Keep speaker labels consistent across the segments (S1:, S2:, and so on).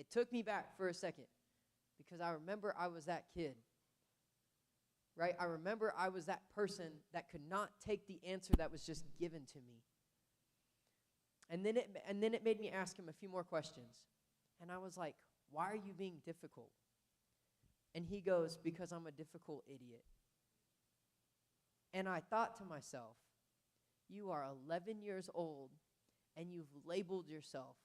S1: it took me back for a second because I remember I was that kid, right? I remember I was that person that could not take the answer that was just given to me. And then it made me ask him a few more questions. And I was like, why are you being difficult? And he goes, because I'm a difficult idiot. And I thought to myself, you are 11 years old and you've labeled yourself.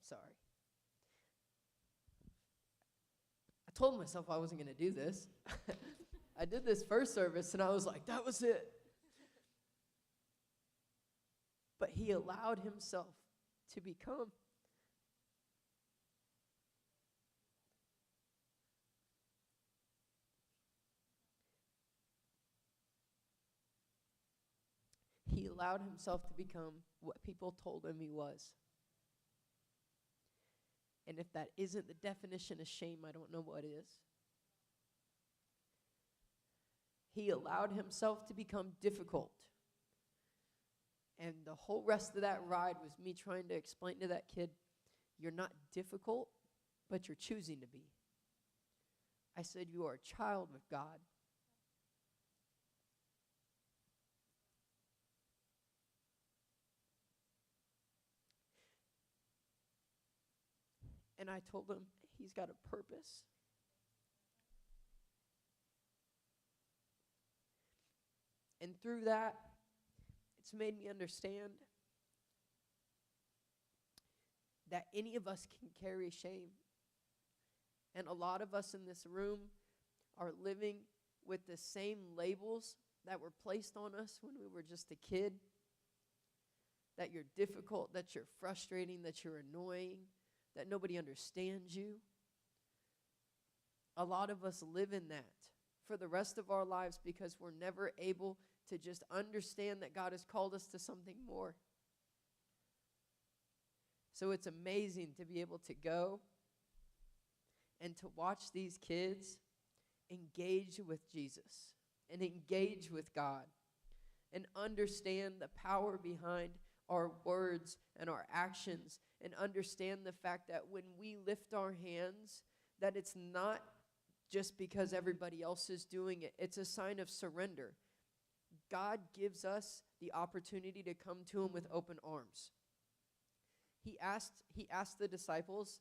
S1: Sorry. I told myself I wasn't going to do this. I did this first service and I was like, that was it. But he allowed himself to become. He allowed himself to become what people told him he was. And if that isn't the definition of shame, I don't know what is. He allowed himself to become difficult. And the whole rest of that ride was me trying to explain to that kid, you're not difficult, but you're choosing to be. I said, you are a child of God. And I told him he's got a purpose. And through that, it's made me understand that any of us can carry shame. And a lot of us in this room are living with the same labels that were placed on us when we were just a kid. That you're difficult, that you're frustrating, that you're annoying, that nobody understands you. A lot of us live in that for the rest of our lives because we're never able to just understand that God has called us to something more. So it's amazing to be able to go and to watch these kids engage with Jesus and engage with God and understand the power behind our words and our actions and understand the fact that when we lift our hands, that it's not just because everybody else is doing it. It's a sign of surrender. God gives us the opportunity to come to him with open arms. He asked the disciples,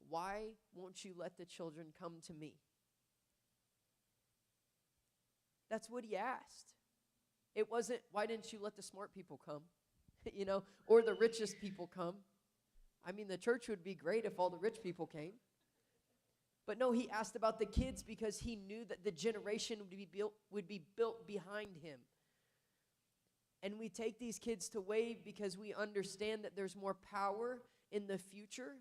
S1: why won't you let the children come to me? That's what he asked. It wasn't, why didn't you let the smart people come? Or the richest people come. I mean, the church would be great if all the rich people came. But no, he asked about the kids because he knew that the generation would be built behind him. And we take these kids to Wave because we understand that there's more power in the future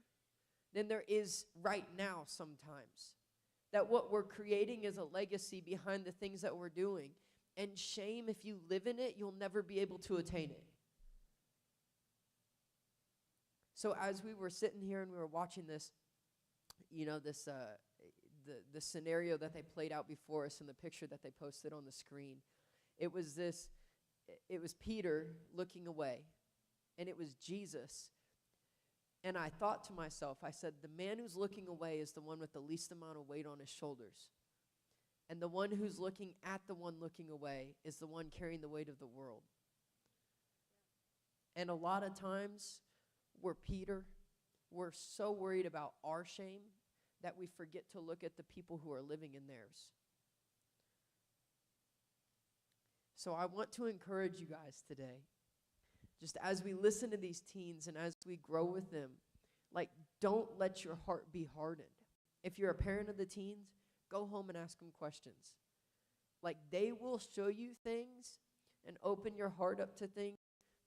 S1: than there is right now sometimes. That what we're creating is a legacy behind the things that we're doing. And shame, if you live in it, you'll never be able to attain it. So as we were sitting here and we were watching this, the scenario that they played out before us and the picture that they posted on the screen, it was Peter looking away, and it was Jesus. And I thought to myself, I said, the man who's looking away is the one with the least amount of weight on his shoulders. And the one who's looking at the one looking away is the one carrying the weight of the world. And a lot of times, we're Peter. We're so worried about our shame that we forget to look at the people who are living in theirs. So I want to encourage you guys today, just as we listen to these teens and as we grow with them, don't let your heart be hardened. If you're a parent of the teens, go home and ask them questions. They will show you things and open your heart up to things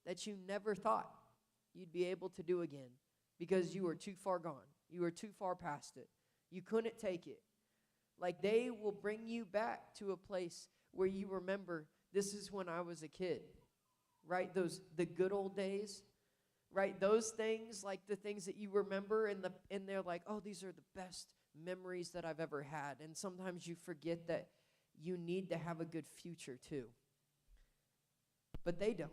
S1: that you never thought you'd be able to do again because you were too far gone. You were too far past it. You couldn't take it. They will bring you back to a place where you remember, this is when I was a kid, right? The good old days, right? Those things, the things that you remember and they're like, oh, these are the best memories that I've ever had. And sometimes you forget that you need to have a good future too. But they don't,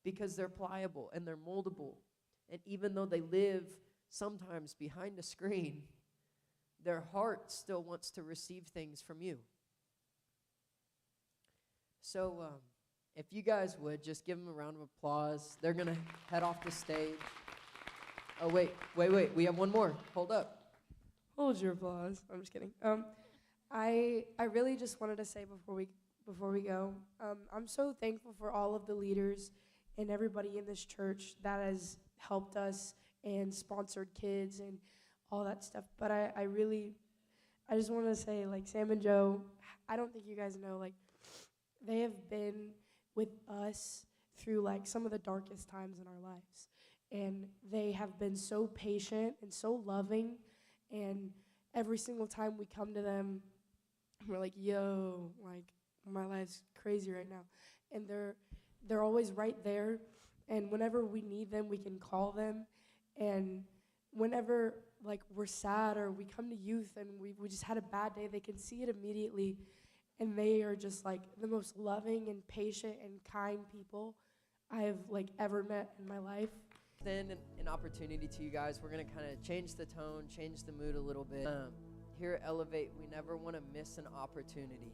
S1: because they're pliable and they're moldable. And even though they live sometimes behind a screen, their heart still wants to receive things from you. So if you guys would, just give them a round of applause. They're going to head off the stage. Oh, wait. We have one more. Hold up.
S2: Hold your applause. I'm just kidding. I really just wanted to say before we go, I'm so thankful for all of the leaders and everybody in this church that has helped us and sponsored kids and all that stuff. But I just want to say, like, Sam and Joe, I don't think you guys know, like, they have been with us through, like, some of the darkest times in our lives. And they have been so patient and so loving. And every single time we come to them, we're like, yo, like, my life's crazy right now. And they're always right there. And whenever we need them, we can call them. And whenever, like, we're sad or we come to youth and we just had a bad day, they can see it immediately. And they are just, like, the most loving and patient and kind people I have, like, ever met in my life.
S1: Then an opportunity to you guys. We're going to kind of change the tone, change the mood a little bit. Here at Elevate, we never want to miss an opportunity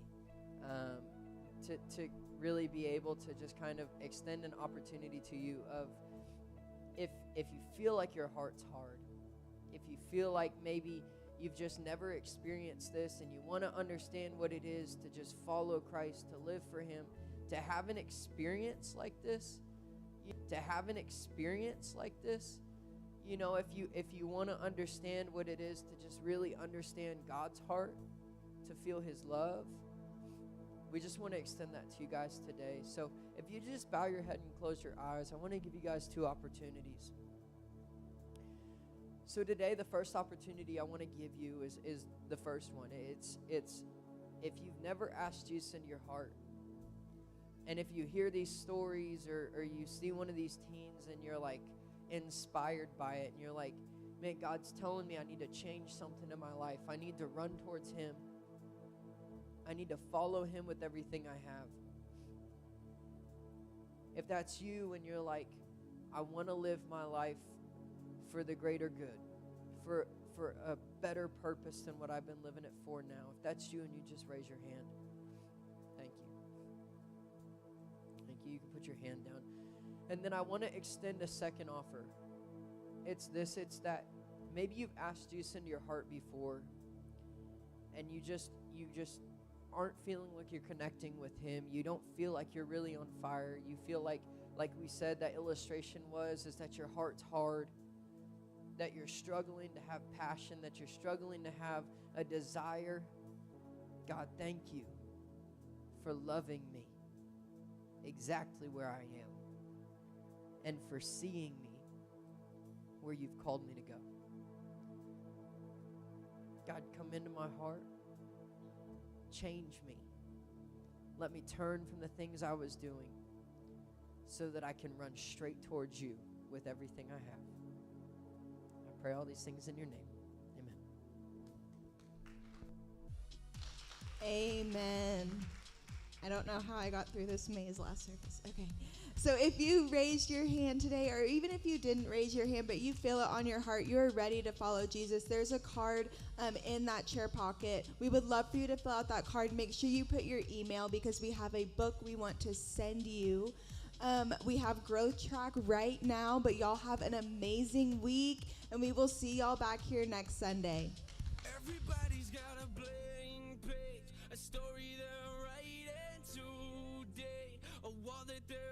S1: to really be able to just kind of extend an opportunity to you of if you feel like your heart's hard, if you feel like maybe you've just never experienced this and you want to understand what it is to just follow Christ, to live for Him, to have an experience like this, you know, if you want to understand what it is to just really understand God's heart, to feel His love, we just want to extend that to you guys today. So if you just bow your head and close your eyes, I want to give you guys two opportunities. So today, the first opportunity I want to give you is the first one. It's if you've never asked Jesus into your heart, and if you hear these stories or you see one of these teens and you're like inspired by it, and you're like, man, God's telling me I need to change something in my life. I need to run towards Him. I need to follow Him with everything I have. If that's you and you're like, I want to live my life for the greater good, for a better purpose than what I've been living it for now. If that's you and you just raise your hand. Thank you. Thank you. You can put your hand down. And then I want to extend a second offer. It's that maybe you've asked Jesus into your heart before and you just aren't feeling like you're connecting with Him. You don't feel like you're really on fire. You feel like we said that illustration is that your heart's hard, that you're struggling to have passion, that you're struggling to have a desire. God, thank you for loving me exactly where I am and for seeing me where you've called me to go. God, come into my heart. Change me. Let me turn from the things I was doing so that I can run straight towards you with everything I have. I pray all these things in your name. Amen.
S3: Amen. I don't know how I got through this maze last service. Okay. So if you raised your hand today, or even if you didn't raise your hand, but you feel it on your heart, you're ready to follow Jesus, there's a card in that chair pocket. We would love for you to fill out that card. Make sure you put your email because we have a book we want to send you. We have Growth Track right now, but y'all have an amazing week, and we will see y'all back here next Sunday. Everybody's got a